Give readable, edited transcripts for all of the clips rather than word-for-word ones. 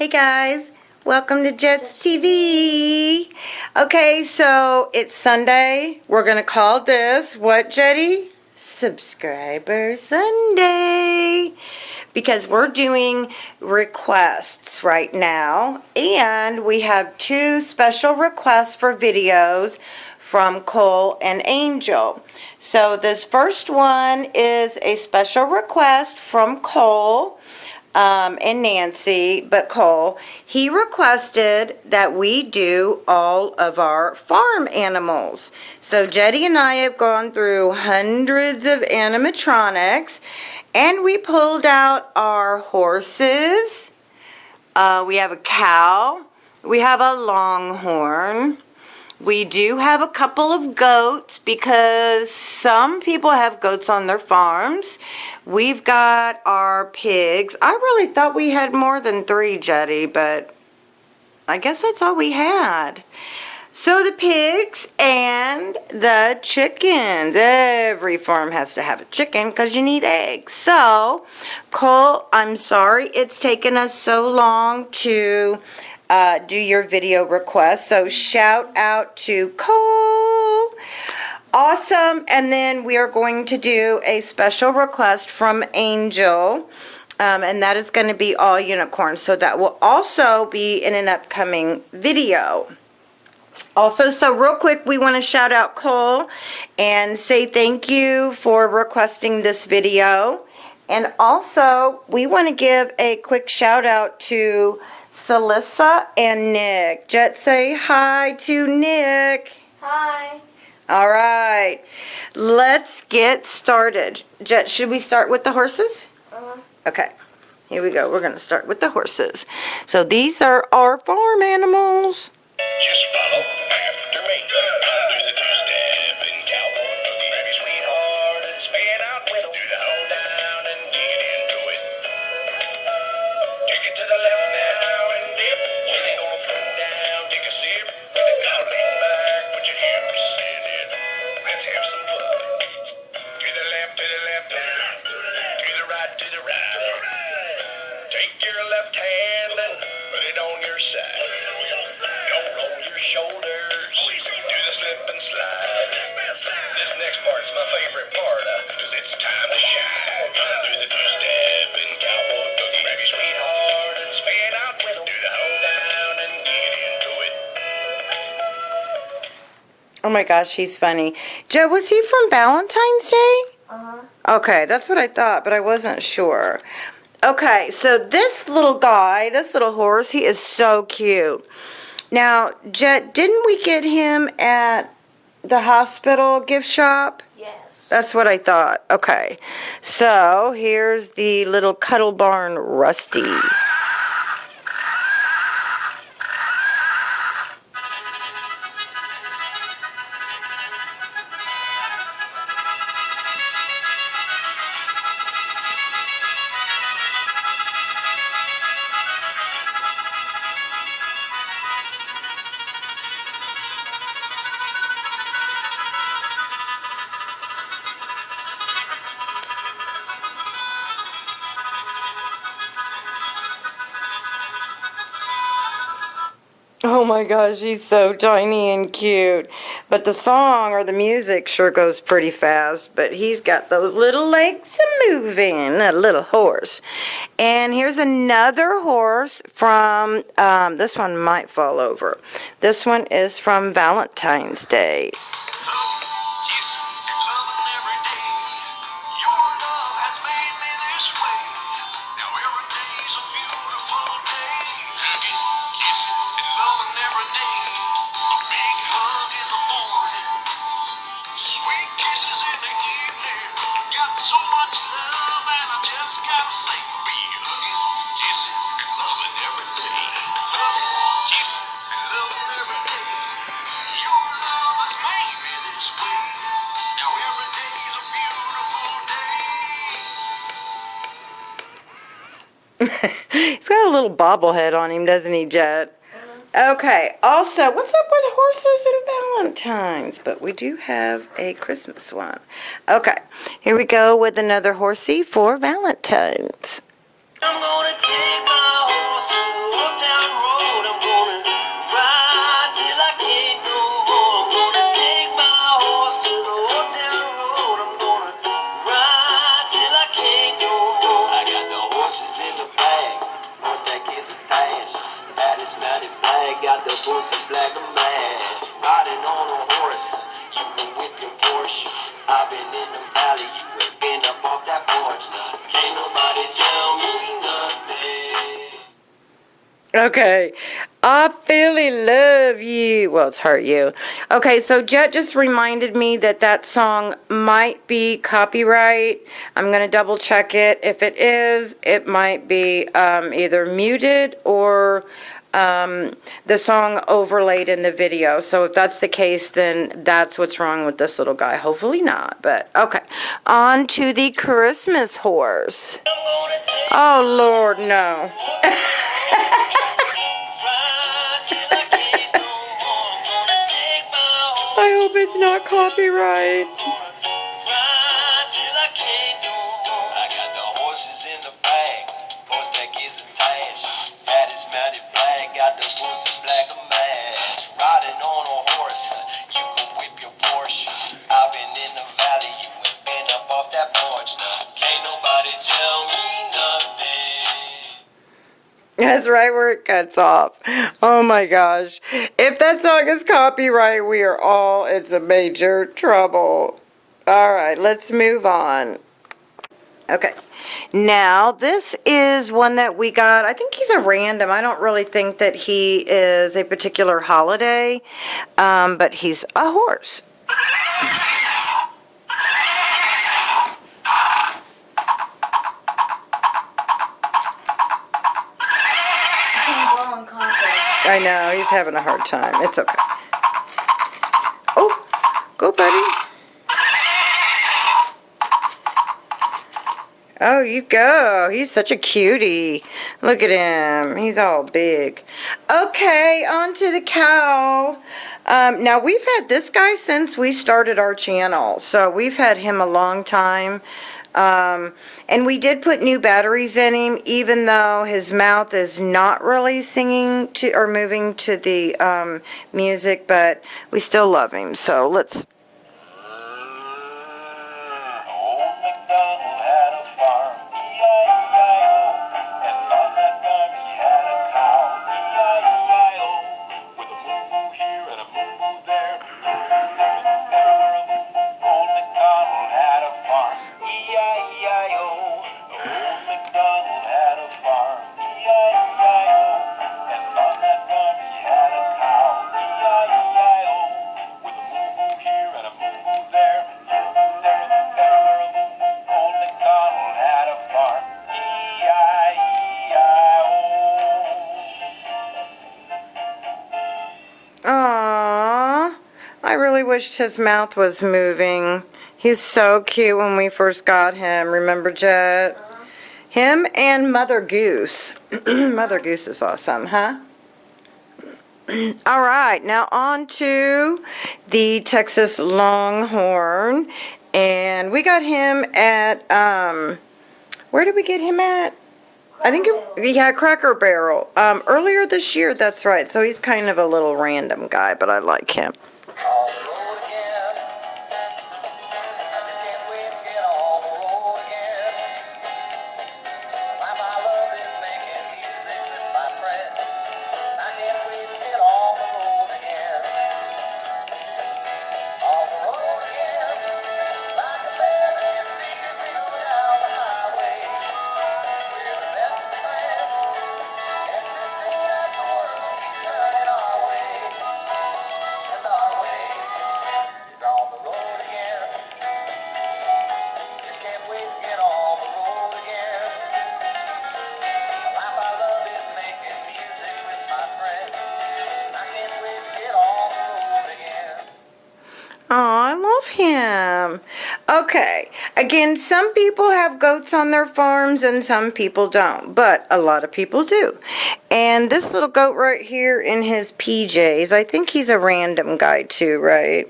guys, welcome to Jet's TV. Okay, so it's Sunday. We're gonna call this what, Jetty? Subscriber Sunday, because we're doing requests right now, and we have two special requests for videos from Cole and Angel. So this first one is a special request from Cole and Nancy, but Cole, he requested that we do all of our farm animals. So Jetty and I have gone through hundreds of animatronics, and we pulled out our horses. We have a cow. We have a longhorn. We do have a couple of goats because some people have goats on their farms. We've got our pigs. I really thought we had more than 3, Jetty, but I guess that's all we had. So the pigs and the chickens. Every farm has to have a chicken because you need eggs. So, Cole, I'm sorry it's taken us so long to do your video request. So shout out to Cole. Awesome. And then we are going to do a special request from Angel. And that is going to be all unicorns. So that will also be in an upcoming video. Also, so real quick, we want to shout out Cole and say thank you for requesting this video. And also, we want to give a quick shout out to Celissa and Nick. Jet, say hi to Nick. Hi. All right. Let's get started. Jet, should we start with the horses? Okay. Here we go. We're going to start with the horses. So these are our farm animals. Just follow after me. Do the two-step and cowboy boogie, baby sweetheart, and spin out with do the hold down and get into it. Take it to the left now and dip. When they gonna come down, take a sip. With the cow lean back, put your hips in it. Let's have some fun. To the left, to the left, to the right, to the right. Take your left hand and put it on your side. Don't roll your shoulders. Do the slip and slide. This next part's my favorite part, 'cause it's time to shine. Do the two-step and cowboy boogie, baby sweetheart, and spin out with 'em. Do the hold down and get into it. Oh my gosh, he's funny. Joe, was he from Valentine's Day? Okay, that's what I thought, but I wasn't sure. Okay, so this little guy, this little horse, he is so cute. Now, Jet, didn't we get him at the hospital gift shop? Yes. That's what I thought. Okay, so here's the little Cuddle Barn Rusty. Oh my gosh, he's so tiny and cute. But the song or the music sure goes pretty fast. But he's got those little legs moving, a little horse. And here's another horse from, this one might fall over. This one is from Valentine's Day. He's got a little bobblehead on him, doesn't he, Jet? Okay, also, what's up with horses and Valentine's? But we do have a Christmas one. Okay, here we go with another horsey for Valentine's. I'm gonna take my horse to Okay. I really love you. Well, it's hurt you. Okay, so Jet just reminded me that that song might be copyright. I'm going to double check it. If it is, it might be either muted or the song overlaid in the video. So if that's the case, then that's what's wrong with this little guy. Hopefully not, but okay. On to the Christmas horse. Oh, Lord, no. I hope it's not copyright. I got the horses in the bag, horseback is attached. Hat is mounted black, got the wolves black and mash. Riding on a horse, you can whip your Porsche. I've been in the valley, you ain't been up off that porch. Can't nobody tell me nothing. That's right where it cuts off. Oh my gosh. If that song is copyright, we are all in some major trouble. All right, let's move on. Okay. Now, this is one that we got. I think he's a random. I don't really think that he is a particular holiday, but he's a horse. I know, he's having a hard time. It's okay. Oh, go, buddy. Oh, you go. He's such a cutie. Look at him. He's all big. Okay, on to the cow. Now, we've had this guy since we started our channel. So, we've had him a long time. And we did put new batteries in him, even though his mouth is not really singing to or moving to the music, but we still love him. So let's. Old MacDonald had a farm, E-I-E-I-O. And on that farm he had a cow, E-I-E-I-O. With a moo-moo here and a moo-moo there. Old MacDonald had a farm, E-I-E-I-O. Old MacDonald had a farm, E-I-E-I-O. And on that farm he had a cow, E-I-E-I-O. With a moo-moo here and a moo-moo there. Old MacDonald had a farm, E-I-E-I-O. Aww. I really wished his mouth was moving. He's so cute when we first got him. Remember, Jet? Him and Mother Goose. Mother Goose is awesome, huh? All right, now on to the Texas Longhorn. And we got him at, where did we get him at? I think yeah, Cracker Barrel. Earlier this year, that's right. So he's kind of a little random guy, but I like him. On the road again. Can't wait to get on the road again. My love is making music with my friends. I can't wait to get on the road again. On the road again. Like a band that can see me go down the highway. We're the best of friends. Everything that the world keeps turning our way. And our way is on the road again. Just can't wait to get on the road again. The life I love is making music with my friends. I can't wait to get on the road again. Oh, I love him. Okay, again, some people have goats on their farms and some people don't, but a lot of people do. And this little goat right here in his PJs, I think he's a random guy too, right?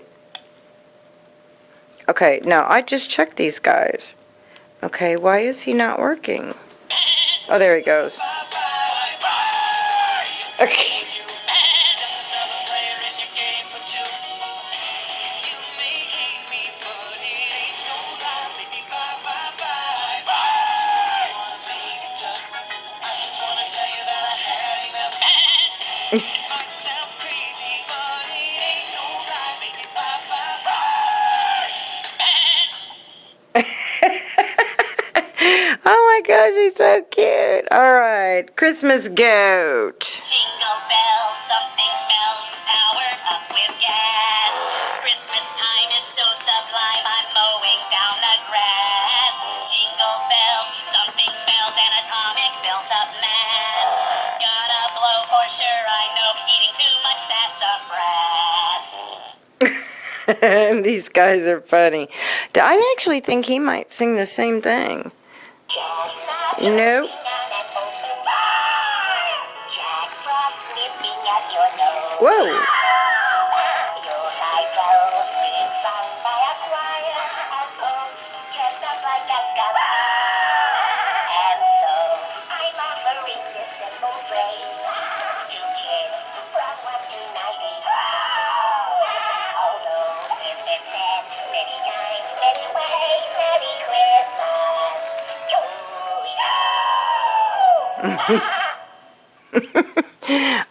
Okay, no, I just checked these guys. Okay, why is he not working? Oh, there he goes. Okay. Oh my gosh, he's so cute. All right, Christmas goat. Jingle bells, something smells, powered up with gas. Christmas time is so sublime, I'm mowing down the grass. Jingle bells, something smells, an atomic built-up mass. Gotta blow for sure, I know, eating too much sassafras. These guys are funny. I actually think he might sing the same thing. Nope. Jack Frost nipping at your nose. Whoa. Yuletide carols being sung by a choir of folks dressed up like a scout. And so I'm offering this simple phrase to kids from 1 to 90. Although it's been said many times, many ways, Merry Christmas to you.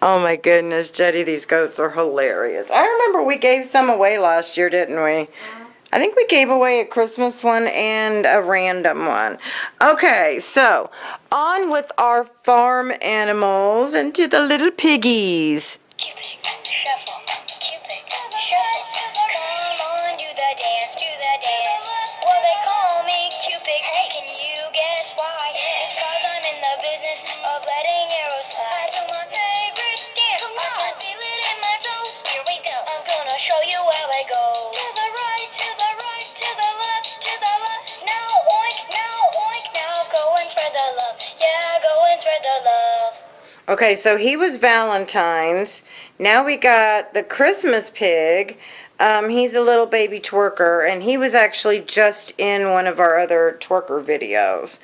Oh my goodness, Jetty, these goats are hilarious. I remember we gave some away last year, didn't we? I think we gave away a Christmas one and a random one. Okay, so on with our farm animals and to the little piggies. Cupid, shuffle, Cupid, shuffle. Come on, do the dance, do the dance. Well, they call me Cupid. Hey, can you guess why? It's 'cause I'm in the business of letting arrows fly. To my favorite dance. Come on, I feel it in my toes. Here we go. I'm gonna show you how I go. To the right, to the right, to the left, to the left. Now oink, now go and spread the love. Yeah, go and spread the love. Okay, so he was Valentine's. Now we got the Christmas pig. He's a little baby twerker, and he was actually just in one of our other twerker videos.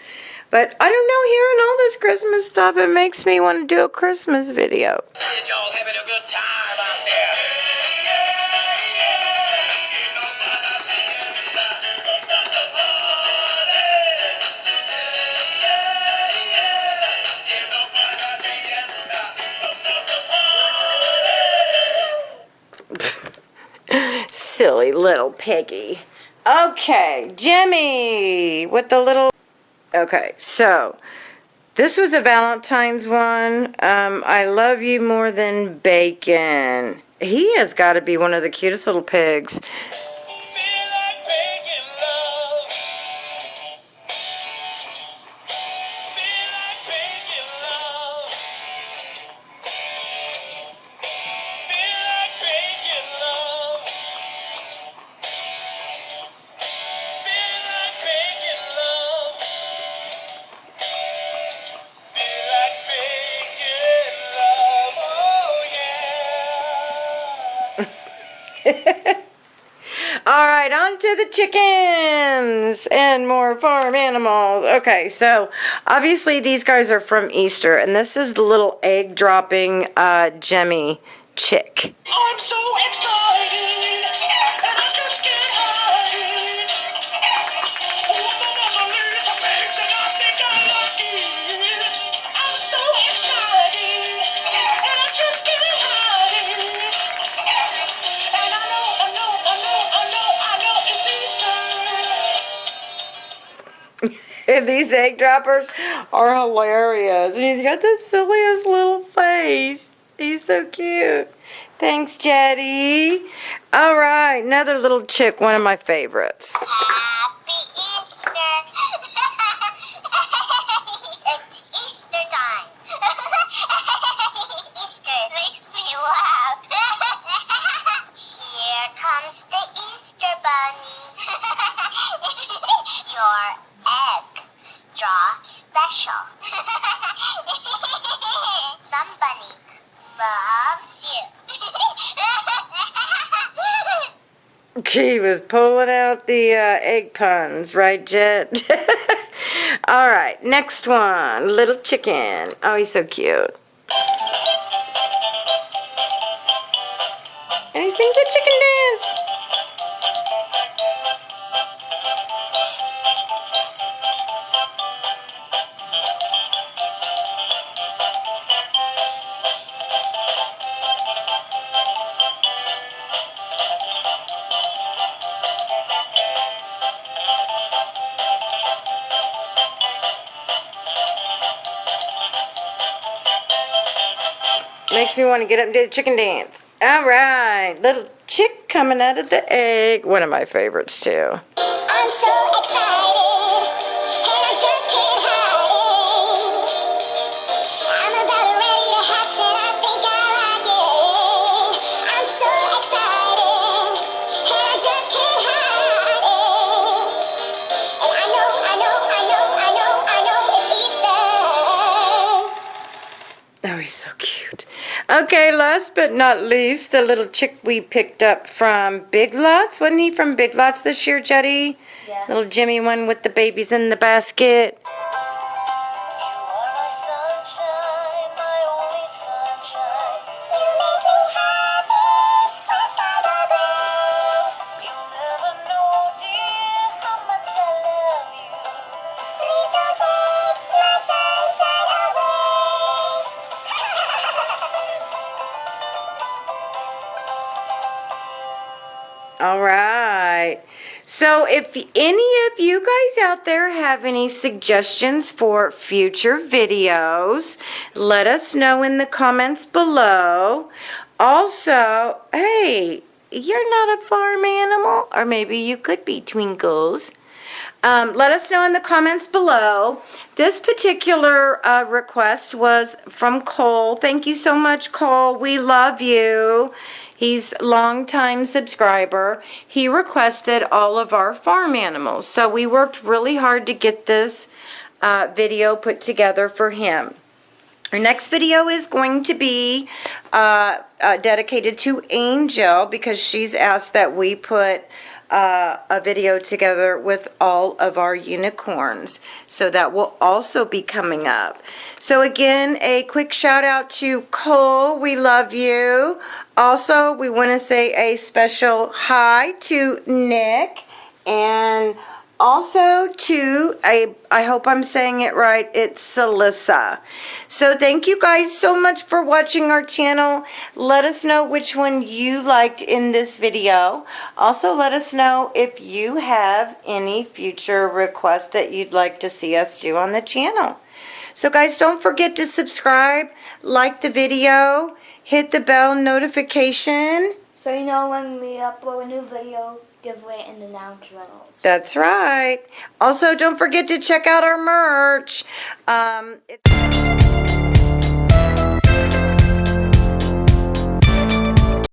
But I don't know, hearing all this Christmas stuff, it makes me want to do a Christmas video. Y'all having a good time out there? Silly little piggy. Okay, Gemmy with the little... Okay, so this was a Valentine's one. I love you more than bacon. He has got to be one of the cutest little pigs. All right, on to the chickens and more farm animals. Okay, so obviously these guys are from Easter, and this is the little egg dropping Gemmy chick. I'm so excited, and I just can't hide it. Oh, the memories of things that I think I like it. I'm so excited, and I just can't hide it. And I know it's Easter. These egg droppers are hilarious, and he's got the silliest little face. He's so cute. Thanks, Jetty. All right, another little chick, one of my favorites. Happy Easter. It's Easter time. Easter makes me laugh. Here comes the Easter bunny. Your egg draw special. Somebody loves you. He was pulling out the egg puns, right, Jet? All right, next one, little chicken. Oh, he's so cute. And he sings a chicken dance. Makes me want to get up and do the chicken dance. All right. Little chick coming out of the egg. One of my favorites, too. I'm so excited, and I just can't hide it. I'm about ready to hatch and I think I like it. I'm so excited, and I just can't hide it. And I know it's Easter. Oh, he's so cute. Okay, last but not least, the little chick we picked up from Big Lots. Wasn't he from Big Lots this year, Jetty? Yeah. Little Gemmy one with the babies in the basket. You are my sunshine, my only sunshine. You make me happy, sweet baby. You'll never know, dear, how much I love you. Please don't take my sunshine away. All right. So if any of you guys out there have any suggestions for future videos, let us know in the comments below. Also, hey, you're not a farm animal, or maybe you could be, Twinkles. Let us know in the comments below. This particular request was from Cole. Thank you so much, Cole. We love you. He's a longtime subscriber. He requested all of our farm animals. So we worked really hard to get this video put together for him. Our next video is going to be dedicated to Angel because she's asked that we put a video together with all of our unicorns. So that will also be coming up. So again, a quick shout out to Cole. We love you. Also, we want to say a special hi to Nick and also to, I hope I'm saying it right, it's Celissa. So thank you guys so much for watching our channel. Let us know which one you liked in this video. Also let us know if you have any future requests that you'd like to see us do on the channel. So guys, don't forget to subscribe, like the video, hit the bell notification. So you know when we upload a new video, giveaway and announcement. That's right. Also, don't forget to check out our merch. It's